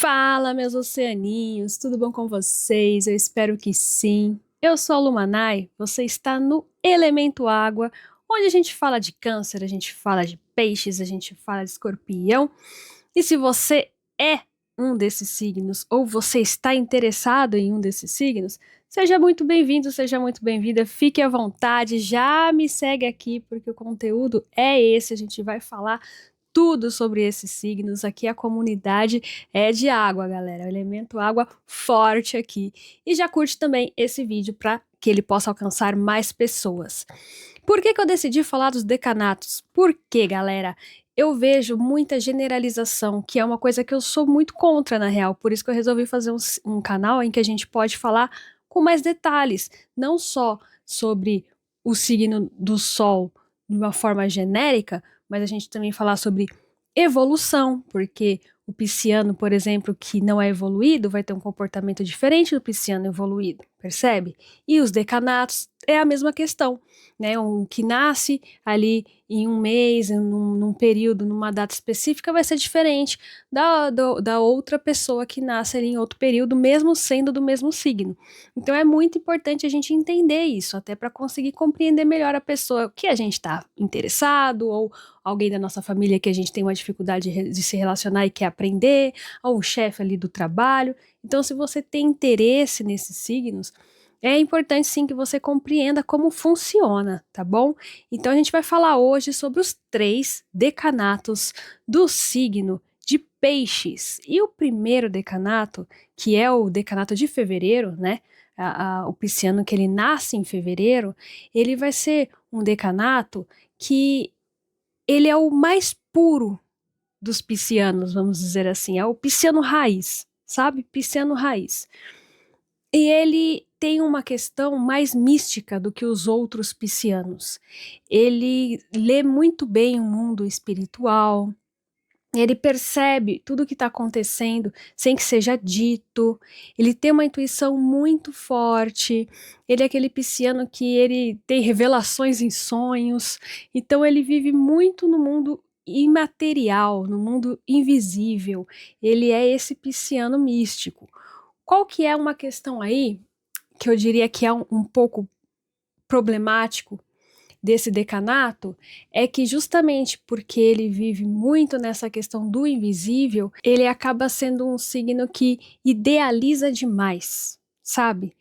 Fala, meus oceaninhos, tudo bom com vocês? Eu espero que sim. Eu sou a Lumanai, você está no Elemento Água, onde a gente fala de câncer, a gente fala de peixes, a gente fala de escorpião. E se você é um desses signos, ou você está interessado em um desses signos, seja muito bem-vindo, seja muito bem-vinda, fique à vontade, já me segue aqui, porque o conteúdo é esse, a gente vai falar tudo sobre esses signos. Aqui a comunidade é de água, galera. O elemento água forte aqui. E já curte também esse vídeo para que ele possa alcançar mais pessoas. Por que eu decidi falar dos decanatos? Porque, galera, eu vejo muita generalização, que é uma coisa que eu sou muito contra, na real. Por isso que eu resolvi fazer um canal em que a gente pode falar com mais detalhes, não só sobre o signo do Sol de uma forma genérica, mas a gente também falar sobre evolução, porque o pisciano, por exemplo, que não é evoluído, vai ter um comportamento diferente do pisciano evoluído, percebe? E os decanatos é a mesma questão, né? Um que nasce ali em um mês, num período, numa data específica, vai ser diferente da outra pessoa que nasce ali em outro período, mesmo sendo do mesmo signo. Então é muito importante a gente entender isso, até para conseguir compreender melhor a pessoa que a gente está interessado, ou alguém da nossa família que a gente tem uma dificuldade de se relacionar e quer aprender, ou um chefe ali do trabalho. Então, se você tem interesse nesses signos, é importante sim que você compreenda como funciona, tá bom? Então, a gente vai falar hoje sobre os 3 decanatos do signo de Peixes. E o primeiro decanato, que é o decanato de fevereiro, né? O pisciano que ele nasce em fevereiro, ele vai ser um decanato que ele é o mais puro dos piscianos, vamos dizer assim, é o pisciano raiz, sabe? Pisciano raiz. E ele tem uma questão mais mística do que os outros piscianos. Ele lê muito bem o mundo espiritual, ele percebe tudo o que está acontecendo sem que seja dito. Ele tem uma intuição muito forte. Ele é aquele pisciano que ele tem revelações em sonhos. Então ele vive muito no mundo imaterial, no mundo invisível. Ele é esse pisciano místico. Qual que é uma questão aí que eu diria que é um pouco problemático desse decanato é que justamente porque ele vive muito nessa questão do invisível, ele acaba sendo um signo que idealiza demais, sabe?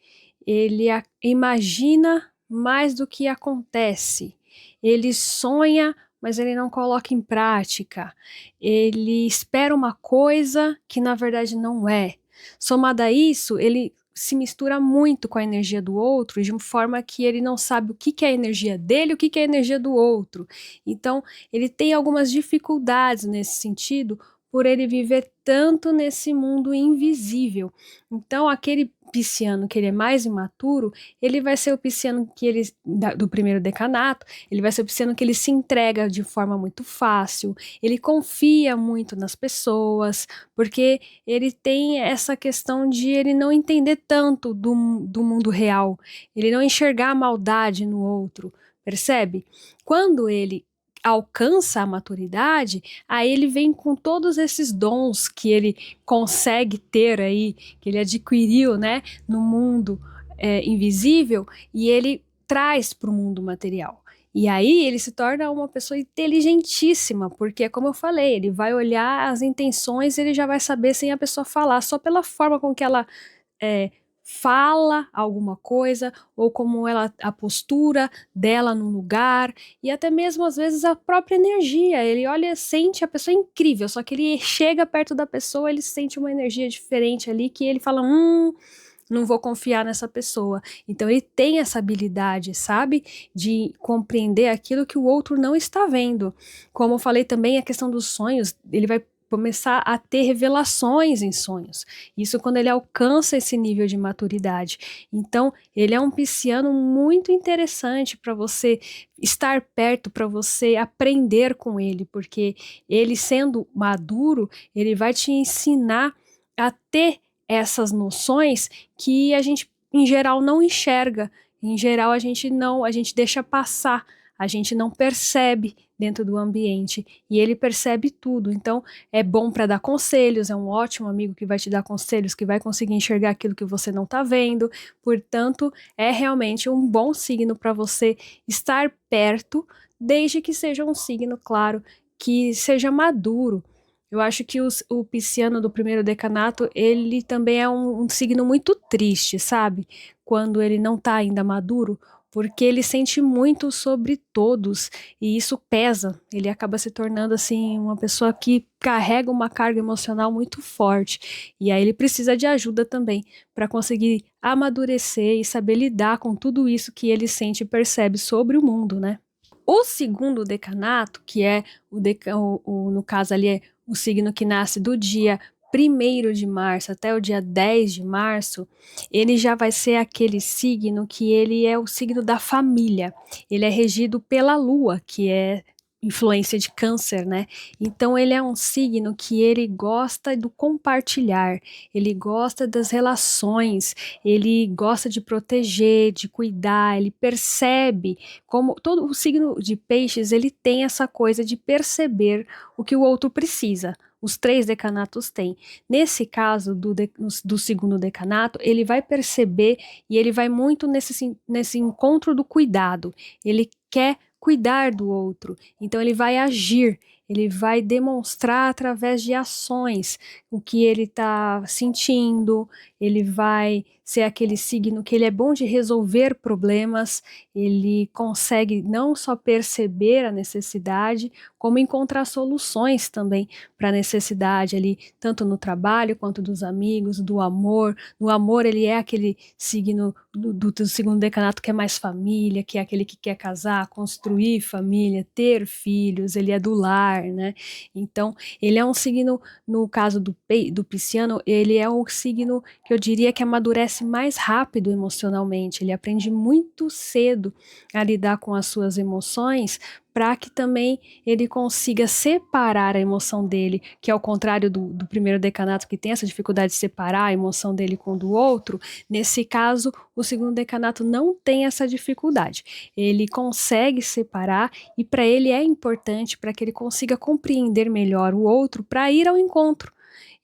Ele imagina mais do que acontece. Ele sonha, mas ele não coloca em prática. Ele espera uma coisa que na verdade não é. Somado a isso, ele se mistura muito com a energia do outro, de uma forma que ele não sabe o que é a energia dele e o que é a energia do outro. Então, ele tem algumas dificuldades nesse sentido, por ele viver tanto nesse mundo invisível. Então, aquele pisciano que ele é mais imaturo, ele vai ser o pisciano que ele do primeiro decanato, ele vai ser o pisciano que ele se entrega de forma muito fácil, ele confia muito nas pessoas, porque ele tem essa questão de ele não entender tanto do mundo real, ele não enxergar a maldade no outro, percebe? Quando ele alcança a maturidade, aí ele vem com todos esses dons que ele consegue ter aí, que ele adquiriu, né, no mundo invisível, e ele traz para o mundo material. E aí ele se torna uma pessoa inteligentíssima, porque, como eu falei, ele vai olhar as intenções, ele já vai saber sem a pessoa falar, só pela forma com que ela é, fala alguma coisa, ou como ela, a postura dela no lugar, e até mesmo às vezes a própria energia. Ele olha, sente a pessoa incrível, só que ele chega perto da pessoa, ele sente uma energia diferente ali, que ele fala, não vou confiar nessa pessoa. Então ele tem essa habilidade, sabe? De compreender aquilo que o outro não está vendo. Como eu falei também, a questão dos sonhos, ele vai começar a ter revelações em sonhos. Isso quando ele alcança esse nível de maturidade. Então, ele é um pisciano muito interessante para você estar perto, para você aprender com ele, porque ele sendo maduro, ele vai te ensinar a ter essas noções que a gente em geral não enxerga. Em geral a gente deixa passar a gente não percebe dentro do ambiente, e ele percebe tudo. Então é bom para dar conselhos, é um ótimo amigo que vai te dar conselhos, que vai conseguir enxergar aquilo que você não está vendo. Portanto, é realmente um bom signo para você estar perto, desde que seja um signo, claro, que seja maduro. Eu acho que o pisciano do primeiro decanato, ele também é um signo muito triste, sabe? Quando ele não tá ainda maduro, porque ele sente muito sobre todos e isso pesa. Ele acaba se tornando, assim, uma pessoa que carrega uma carga emocional muito forte. E aí ele precisa de ajuda também para conseguir amadurecer e saber lidar com tudo isso que ele sente e percebe sobre o mundo, né? O segundo decanato, que é no caso ali é o signo que nasce do dia 1º de março até o dia 10 de março, ele já vai ser aquele signo que ele é o signo da família. Ele é regido pela lua, que é influência de câncer, né? Então ele é um signo que ele gosta do compartilhar, ele gosta das relações, ele gosta de proteger, de cuidar, ele percebe como todo o signo de peixes, ele tem essa coisa de perceber o que o outro precisa. Os 3 decanatos têm. Nesse caso do segundo decanato, ele vai perceber e ele vai muito nesse encontro do cuidado. Ele quer cuidar do outro, então ele vai agir, ele vai demonstrar através de ações o que ele está sentindo, ele vai ser aquele signo que ele é bom de resolver problemas, ele consegue não só perceber a necessidade, como encontrar soluções também para a necessidade ali, tanto no trabalho quanto dos amigos, do amor. No amor ele é aquele signo do segundo decanato que é mais família, que é aquele que quer casar, construir família, ter filhos, ele é do lar, né? Então, ele é um signo, no caso do pisciano, ele é um signo que eu diria que amadurece mais rápido emocionalmente, ele aprende muito cedo a lidar com as suas emoções, para que também ele consiga separar a emoção dele, que é ao contrário do primeiro decanato, que tem essa dificuldade de separar a emoção dele com do outro. Nesse caso, o segundo decanato não tem essa dificuldade. Ele consegue separar e para ele é importante para que ele consiga compreender melhor o outro para ir ao encontro.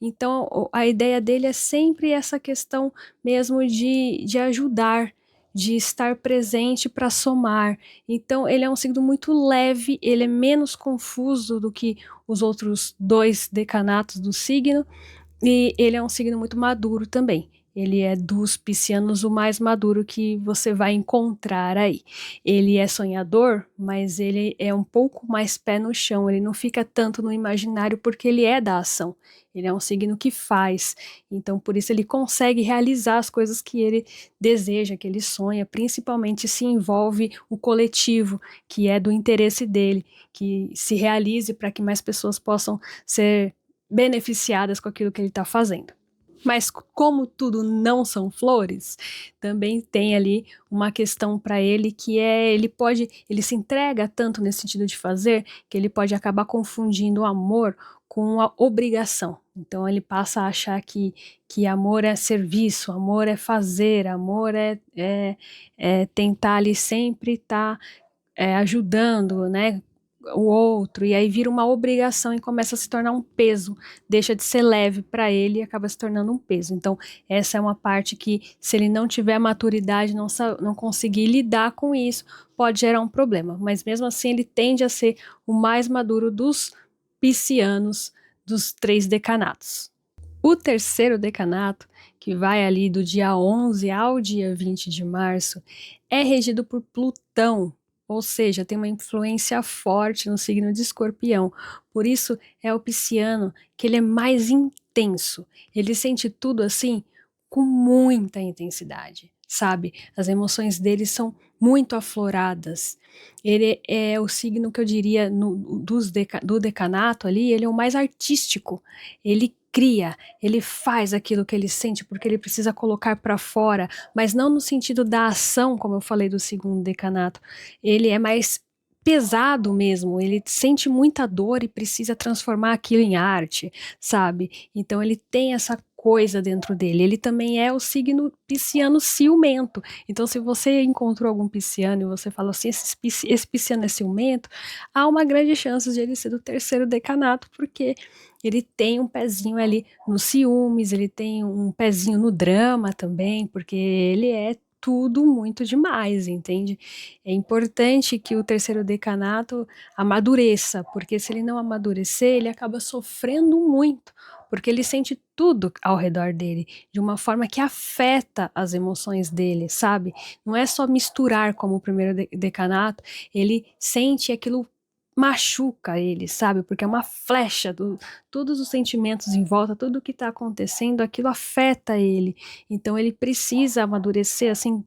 Então, a ideia dele é sempre essa questão mesmo de ajudar, de estar presente para somar. Então, ele é um signo muito leve, ele é menos confuso do que os outros 2 decanatos do signo, e ele é um signo muito maduro também. Ele é dos piscianos o mais maduro que você vai encontrar aí. Ele é sonhador, mas ele é um pouco mais pé no chão, ele não fica tanto no imaginário porque ele é da ação. Ele é um signo que faz, então por isso ele consegue realizar as coisas que ele deseja, que ele sonha, principalmente se envolve o coletivo, que é do interesse dele, que se realize para que mais pessoas possam ser beneficiadas com aquilo que ele está fazendo. Mas como tudo não são flores, também tem ali uma questão para ele que é, ele se entrega tanto nesse sentido de fazer, que ele pode acabar confundindo o amor com a obrigação. Então ele passa a achar que amor é serviço, amor é fazer, amor é tentar ali sempre estar ajudando, né, o outro, e aí vira uma obrigação e começa a se tornar um peso, deixa de ser leve para ele e acaba se tornando um peso. Então essa é uma parte que, se ele não tiver maturidade, não conseguir lidar com isso, pode gerar um problema, mas mesmo assim ele tende a ser o mais maduro dos piscianos, dos 3 decanatos. O terceiro decanato, que vai ali do dia 11 ao dia 20 de março, é regido por Plutão, ou seja, tem uma influência forte no signo de Escorpião. Por isso é o pisciano que ele é mais intenso. Ele sente tudo assim com muita intensidade, sabe? As emoções dele são muito afloradas. Ele é o signo que eu diria do decanato ali, ele é o mais artístico. Ele cria, ele faz aquilo que ele sente porque ele precisa colocar para fora, mas não no sentido da ação, como eu falei do segundo decanato. Ele é mais pesado mesmo, ele sente muita dor e precisa transformar aquilo em arte, sabe. Então ele tem essa coisa dentro dele. Ele também é o signo pisciano ciumento. Então se você encontrou algum pisciano e você falou assim: "Esse pisciano é ciumento", há uma grande chance de ele ser do terceiro decanato, porque ele tem um pezinho ali nos ciúmes, ele tem um pezinho no drama também, porque ele é tudo muito demais, entende. É importante que o terceiro decanato amadureça, porque se ele não amadurecer, ele acaba sofrendo muito, porque ele sente tudo ao redor dele, de uma forma que afeta as emoções dele, sabe. Não é só misturar como o primeiro decanato, ele sente aquilo machuca ele, sabe, porque é uma flecha do todos os sentimentos em volta, tudo o que está acontecendo, aquilo afeta ele. Então ele precisa amadurecer, assim,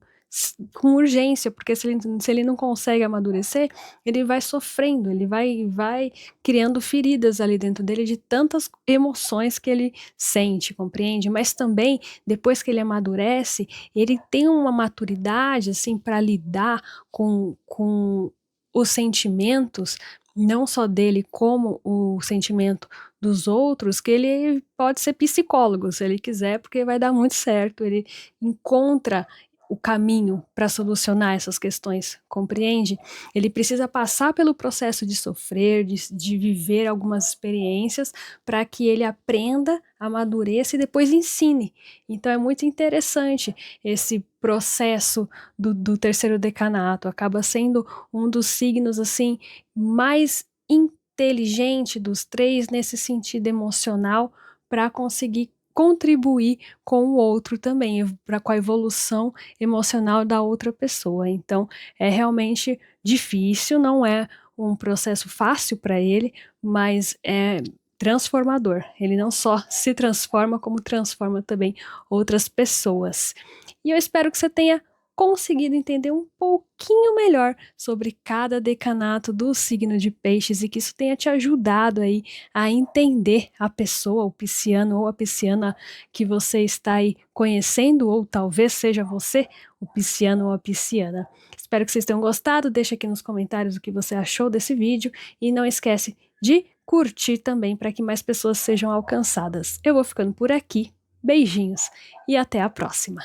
com urgência, porque se ele não consegue amadurecer, ele vai sofrendo, ele vai criando feridas ali dentro dele de tantas emoções que ele sente, compreende? Mas também, depois que ele amadurece, ele tem uma maturidade, assim, para lidar com os sentimentos, não só dele, como o sentimento dos outros, que ele pode ser psicólogo, se ele quiser, porque vai dar muito certo, ele encontra o caminho para solucionar essas questões, compreende? Ele precisa passar pelo processo de sofrer, de viver algumas experiências, para que ele aprenda, amadureça e depois ensine. Então é muito interessante esse processo do terceiro decanato, acaba sendo um dos signos, assim, mais inteligente dos 3 nesse sentido emocional, para conseguir contribuir com o outro também, com a evolução emocional da outra pessoa. Então, é realmente difícil, não é um processo fácil para ele, mas é transformador. Ele não só se transforma, como transforma também outras pessoas. E eu espero que você tenha conseguido entender um pouquinho melhor sobre cada decanato do signo de Peixes e que isso tenha te ajudado aí a entender a pessoa, o pisciano ou a pisciana que você está aí conhecendo, ou talvez seja você o pisciano ou a pisciana. Espero que vocês tenham gostado, deixa aqui nos comentários o que você achou desse vídeo e não esquece de curtir também para que mais pessoas sejam alcançadas. Eu vou ficando por aqui, beijinhos e até a próxima!